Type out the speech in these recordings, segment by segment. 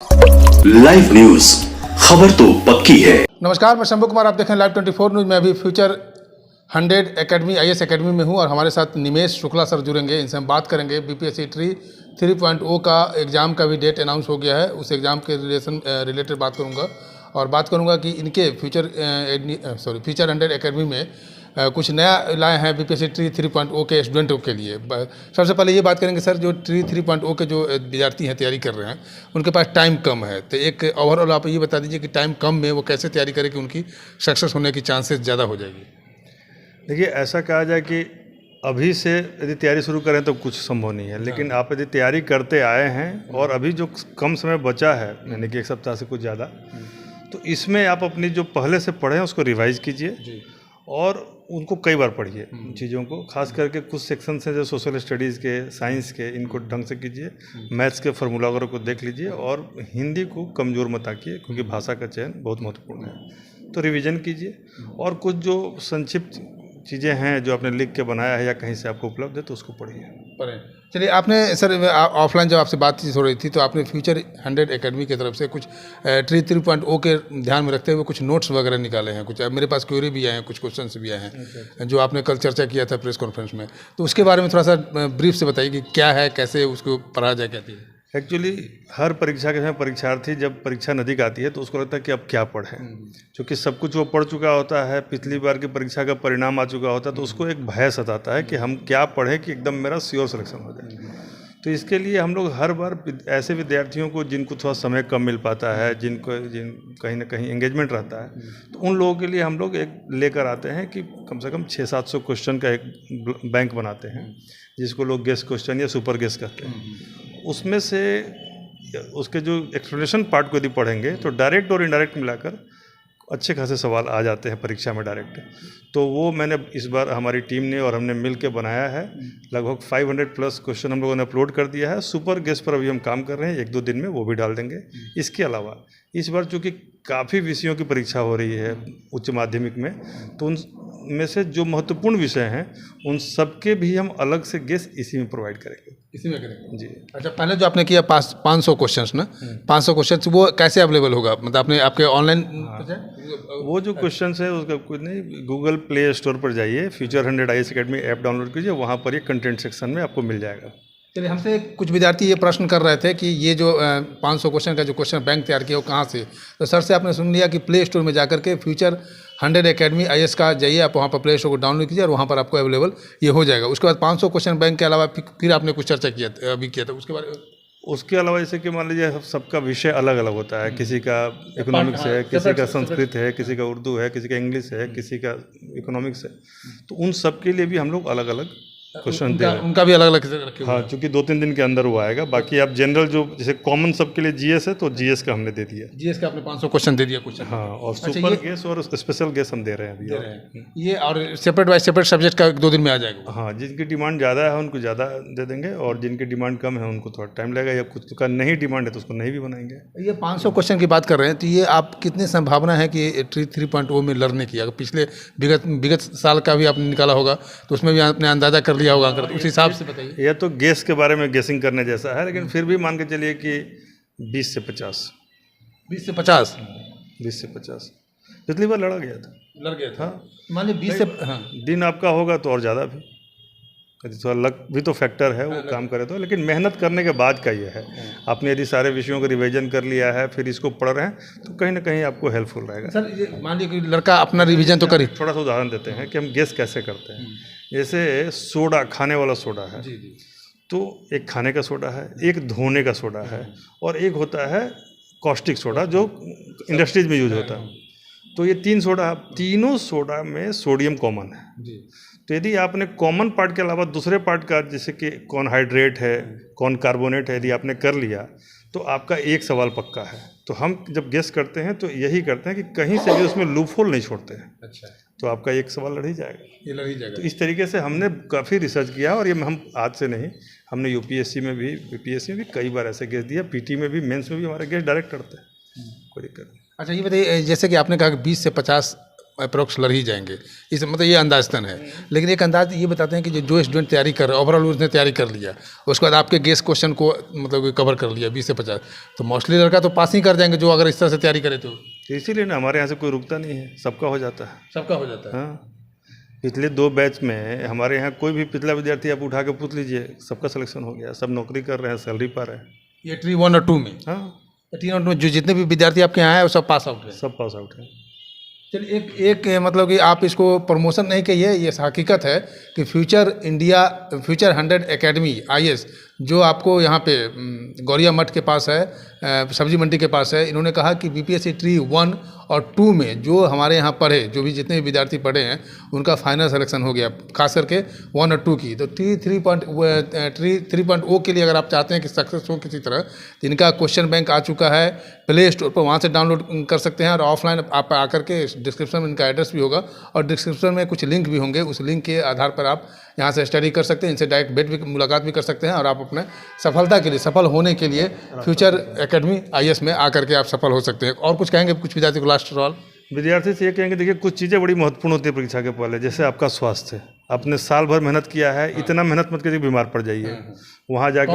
Live news, खबर तो पक्की है। नमस्कार, मैं शंभू कुमार, आप देखें लाइव 24 न्यूज़। मैं अभी फ्यूचर 100 एकेडमी IAS एकेडमी में हूं और हमारे साथ निमेश शुक्ला सर जुड़ेंगे। इनसे हम बात करेंगे। BPSC ट्री 3.0 का एग्ज़ाम का भी डेट अनाउंस हो गया है। उस एग्ज़ाम के रिलेटेड बात करूंगा और बात करूंगा कि इनके फ्यूचर 100 एकेडमी में कुछ नया लाए हैं BPSC ट्री 3.0 के स्टूडेंटों के लिए। सबसे पहले ये बात करेंगे सर, जो ट्री 3.0 के जो विद्यार्थी हैं, तैयारी कर रहे हैं, उनके पास टाइम कम है, तो एक ओवरऑल आप ये बता दीजिए कि टाइम कम में वो कैसे तैयारी करें कि उनकी सक्सेस होने की चांसेस ज़्यादा हो जाएगी। देखिए, ऐसा कहा जाए कि अभी से यदि तैयारी शुरू करें तो कुछ संभव नहीं है, लेकिन आप यदि तैयारी करते आए हैं और अभी जो कम समय बचा है, यानी कि 1 सप्ताह से कुछ ज़्यादा, तो इसमें आप अपनी जो पहले से पढ़े हैं उसको रिवाइज कीजिए और उनको कई बार पढ़िए। चीज़ों को खास करके कुछ सेक्शन हैं जो सोशल स्टडीज़ के, साइंस के, इनको ढंग से कीजिए। मैथ्स के फार्मूला वगैरह को देख लीजिए और हिंदी को कमज़ोर मत आकिए, क्योंकि भाषा का चयन बहुत महत्वपूर्ण है। तो रिवीजन कीजिए और कुछ जो संक्षिप्त चीज़ें हैं जो आपने लिख के बनाया है या कहीं से आपको उपलब्ध है तो उसको पढ़िए। चलिए, आपने सर ऑफलाइन जब आपसे बातचीत हो रही थी तो आपने फ्यूचर 100 एकेडमी की तरफ से कुछ ट्री 3.0 के ध्यान में रखते हुए कुछ नोट्स वगैरह निकाले हैं। कुछ मेरे पास क्वेरी भी आए हैं, कुछ क्वेश्चंस भी आए हैं जो आपने कल चर्चा किया था प्रेस कॉन्फ्रेंस में। तो उसके बारे में थोड़ा सा ब्रीफ से बताइए कि क्या है, कैसे उसको पढ़ा जाए, कहती है। एक्चुअली हर परीक्षा के समय परीक्षार्थी जब परीक्षा नज़दीक आती है तो उसको लगता है कि अब क्या पढ़ें, क्योंकि सब कुछ वो पढ़ चुका होता है, पिछली बार की परीक्षा का परिणाम आ चुका होता है, तो उसको एक भय सताता है कि हम क्या पढ़ें कि एकदम मेरा श्योर सिलेक्शन हो जाए। तो इसके लिए हम लोग हर बार ऐसे विद्यार्थियों को जिनको थोड़ा समय कम मिल पाता है, जिन कहीं ना कहीं एंगेजमेंट रहता है, तो उन लोगों के लिए हम लोग एक लेकर आते हैं कि कम से कम 600-700 क्वेश्चन का एक बैंक बनाते हैं, जिसको लोग गेस क्वेश्चन या सुपर गेस कहते हैं। उसमें से उसके जो एक्सप्लेनेशन पार्ट को यदि पढ़ेंगे तो डायरेक्ट और इनडायरेक्ट मिलाकर अच्छे खासे सवाल आ जाते हैं परीक्षा में डायरेक्ट। तो वो मैंने इस बार हमारी टीम ने और हमने मिल के बनाया है। लगभग 500 प्लस क्वेश्चन हम लोगों ने अपलोड कर दिया है। सुपर गेस पर अभी हम काम कर रहे हैं, 1-2 दिन में वो भी डाल देंगे। इसके अलावा इस बार चूँकि काफ़ी विषयों की परीक्षा हो रही है उच्च माध्यमिक में, तो उनमें से जो महत्वपूर्ण विषय हैं उन सब के भी हम अलग से गेस इसी में प्रोवाइड करेंगे। इसी में करेंगे जी। अच्छा, पहले जो आपने किया 500 क्वेश्चंस ना, 500 क्वेश्चंस वो कैसे अवेलेबल होगा? मतलब आपने आपके ऑनलाइन वो जो क्वेश्चन है उसका कुछ नहीं, गूगल प्ले स्टोर पर जाइए, future 100 IAS academy app download कीजिए, वहाँ पर ये कंटेंट सेक्शन में आपको मिल जाएगा। चलिए, हमसे कुछ विद्यार्थी ये प्रश्न कर रहे थे कि ये जो 500 क्वेश्चन का जो क्वेश्चन बैंक तैयार किया वो कहाँ से? तो सर से आपने सुन लिया कि प्ले स्टोर में जाकर के फ्यूचर 100 एकेडमी IAS का जाइए, आप वहाँ पर प्ले स्टोर को डाउनलोड कीजिए और वहाँ पर आपको अवेलेबल ये हो जाएगा। उसके बाद 500 क्वेश्चन बैंक के अलावा फिर आपने कुछ चर्चा किया अभी किया था उसके बारे में? उसके अलावा जैसे कि मान लीजिए सबका विषय अलग अलग होता है, किसी का इकोनॉमिक्स है, किसी का संस्कृत है, किसी का उर्दू है, किसी का इंग्लिश है, किसी का इकोनॉमिक्स है, तो उन सब के लिए भी हम लोग अलग अलग क्वेश्चन दे रहे हैं। उनका भी अलग अलग रखे हुए। हाँ, चूँकि 2-3 दिन के अंदर वो आएगा। बाकी आप जनरल जो जैसे कॉमन सबके लिए GS है तो GS का हमने दे दिया। GS का आपने 500 क्वेश्चन दे दिया क्वेश्चन। हाँ, और सुपर गेस और स्पेशल गेस हम दे रहे हैं अभी। ये और सेपरेट बाय सेपरेट सब्जेक्ट का 2 दिन में आ जाएगा। हाँ, जिनकी डिमांड ज़्यादा है उनको ज़्यादा दे देंगे और जिनकी डिमांड कम है उनको थोड़ा टाइम लगेगा, या कुछ का नहीं डिमांड है तो उसको नहीं भी बनाएंगे। ये 500 क्वेश्चन की बात कर रहे हैं, तो ये आप कितनी संभावना है कि ट्री 3.0 में लड़ने की? अगर पिछले विगत साल का भी आपने निकाला होगा तो उसमें भी आपने अंदाजा कर लिया होगा, तो उस हिसाब से बताइए। यह तो गेस के बारे में गेसिंग करने जैसा है, लेकिन फिर भी मान के चलिए कि 20 से 50। 20 से 50? 20 से 50 पिछली बार लड़ गया था। हाँ, मान लीजिए 20 से, हाँ, दिन आपका होगा तो और ज़्यादा भी, थोड़ा लक भी तो फैक्टर है, वो काम करे तो। लेकिन मेहनत करने के बाद का ये है, आपने यदि सारे विषयों को रिवीजन कर लिया है फिर इसको पढ़ रहे हैं तो कहीं ना कहीं आपको हेल्पफुल रहेगा। सर ये मान लीजिए कि लड़का अपना रिवीजन तो करी। थोड़ा सा उदाहरण देते हैं कि हम गेस कैसे करते हैं। जैसे सोडा, खाने वाला सोडा है, तो एक खाने का सोडा है, एक धोने का सोडा है, और एक होता है कॉस्टिक सोडा जो इंडस्ट्रीज में यूज होता है। तो ये 3 सोडा, तीनों सोडा में सोडियम कॉमन है। तो यदि आपने कॉमन पार्ट के अलावा दूसरे पार्ट का, जैसे कि कौन हाइड्रेट है, कौन कार्बोनेट है, यदि आपने कर लिया तो आपका एक सवाल पक्का है। तो हम जब गेस करते हैं तो यही करते हैं कि कहीं से भी उसमें लूप होल नहीं छोड़ते हैं। अच्छा, तो आपका एक सवाल लड़ ही जाएगा। ये लड़ ही जाएगा। तो इस तरीके से हमने काफ़ी रिसर्च किया और ये हम आज से नहीं, हमने UPSC में भी, BPSC में भी कई बार ऐसे गेस दिया, PT में भी, मेंस में भी हमारे गेस डायरेक्ट करते हैं, कोई दिक्कत नहीं। अच्छा, ये बताइए, जैसे कि आपने कहा कि 20 से 50 अप्रोक्स लड़ ही जाएंगे, इस मतलब ये अंदाजतन है। लेकिन एक अंदाज ये बताते हैं कि जो स्टूडेंट तैयारी कर रहे हैं, ओवरऑल उसने तैयारी कर लिया, उसके बाद आपके गेस क्वेश्चन को मतलब कवर कर लिया 20 से 50, तो मोस्टली लड़का तो पास ही कर जाएंगे जो अगर इस तरह से तैयारी करे तो इसीलिए ना हमारे यहाँ से कोई रुकता नहीं है, सबका हो जाता है। सबका हो जाता है। हाँ, पिछले 2 बैच में हमारे यहाँ कोई भी पिछला विद्यार्थी आप उठा के पूछ लीजिए, सबका सिलेक्शन हो गया, सब नौकरी कर रहे हैं, सैलरी पा रहे हैं। ये ट्री 1 और 2 में, हाँ, ट्री 1 में जो जितने भी विद्यार्थी आपके यहाँ आए वो सब पास आउट है। सब पास आउट है। चलिए एक मतलब कि आप इसको प्रमोशन नहीं कहिए, ये हकीकत है कि फ्यूचर 100 एकेडमी IAS जो आपको यहाँ पे गौरिया मठ के पास है, सब्जी मंडी के पास है, इन्होंने कहा कि BPSC ट्री 1 और 2 में जो हमारे यहाँ पढ़े, जो भी जितने भी विद्यार्थी पढ़े हैं उनका फाइनल सिलेक्शन हो गया, खास करके 1 और 2 की। तो ट्री 3.0 के लिए अगर आप चाहते हैं कि सक्सेस हो किसी तरह, तो इनका क्वेश्चन बैंक आ चुका है प्ले स्टोर पर, वहाँ से डाउनलोड कर सकते हैं। और ऑफलाइन आप आकर के डिस्क्रिप्शन में इनका एड्रेस भी होगा और डिस्क्रिप्शन में कुछ लिंक भी होंगे, उस लिंक के आधार पर आप यहाँ से स्टडी कर सकते हैं, इनसे डायरेक्ट बैठ भी मुलाकात भी कर सकते हैं और आप अपने सफलता के लिए, सफल होने के लिए फ्यूचर एकेडमी IAS में आकर के आप सफल हो सकते हैं। और कुछ कहेंगे कुछ विद्यार्थी को लास्ट सवाल? विद्यार्थी से ये कहेंगे, देखिए कुछ चीज़ें बड़ी महत्वपूर्ण होती है परीक्षा के पहले, जैसे आपका स्वास्थ्य। आपने साल भर मेहनत किया है, इतना मेहनत मत करिए बीमार पड़ जाइए, वहाँ जाके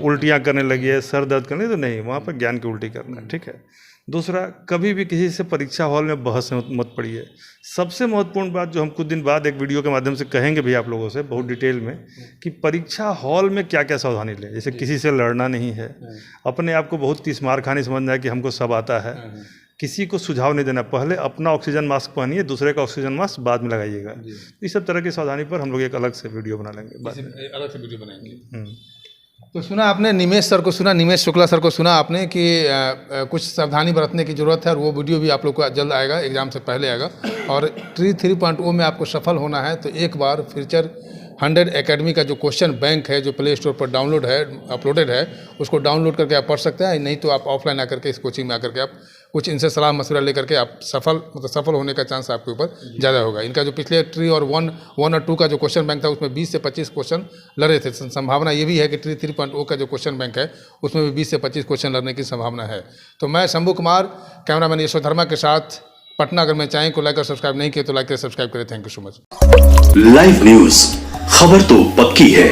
उल्टियाँ करने लगिए, सर दर्द करने, तो नहीं, वहाँ पर ज्ञान की उल्टी करना है, ठीक है। दूसरा, कभी भी किसी से परीक्षा हॉल में बहस मत पड़िए। सबसे महत्वपूर्ण बात जो हम कुछ दिन बाद एक वीडियो के माध्यम से कहेंगे भी आप लोगों से बहुत डिटेल में, कि परीक्षा हॉल में क्या क्या सावधानी लें। जैसे किसी से लड़ना नहीं है, अपने आप को बहुत तीस मार खानी समझना है कि हमको सब आता है, किसी को सुझाव नहीं देना, पहले अपना ऑक्सीजन मास्क पहनिए, दूसरे का ऑक्सीजन मास्क बाद में लगाइएगा। इस सब तरह की सावधानी पर हम लोग एक अलग से वीडियो बना लेंगे, अलग से वीडियो बनाएंगे। तो सुना आपने निमेश सर को सुना, निमेश शुक्ला सर को सुना आपने कि कुछ सावधानी बरतने की ज़रूरत है, और वो वीडियो भी आप लोग को जल्द आएगा, एग्ज़ाम से पहले आएगा। और ट्री 3.0 में आपको सफल होना है तो एक बार फ्यूचर 100 एकेडमी का जो क्वेश्चन बैंक है, जो प्ले स्टोर पर डाउनलोड है, अपलोडेड है, उसको डाउनलोड करके आप पढ़ सकते हैं। नहीं तो आप ऑफलाइन आकर के इस कोचिंग में आकर के आप कुछ इनसे सलाह मशवरा लेकर के आप सफल होने का चांस आपके ऊपर ज़्यादा होगा। इनका जो पिछले ट्री और 1 और 2 का जो क्वेश्चन बैंक था उसमें 20 से 25 क्वेश्चन लड़े थे। संभावना ये भी है कि ट्री 3.0 का जो क्वेश्चन बैंक है उसमें भी 20 से 25 क्वेश्चन लड़ने की संभावना है। तो मैं शंभू कुमार, कैमरामैन यशोधर्मा के साथ पटना। अगर मैं चैनल को लाइक और सब्सक्राइब नहीं किया तो लाइक करें, सब्सक्राइब करें। Thank you so much. Live news, खबर तो पक्की है।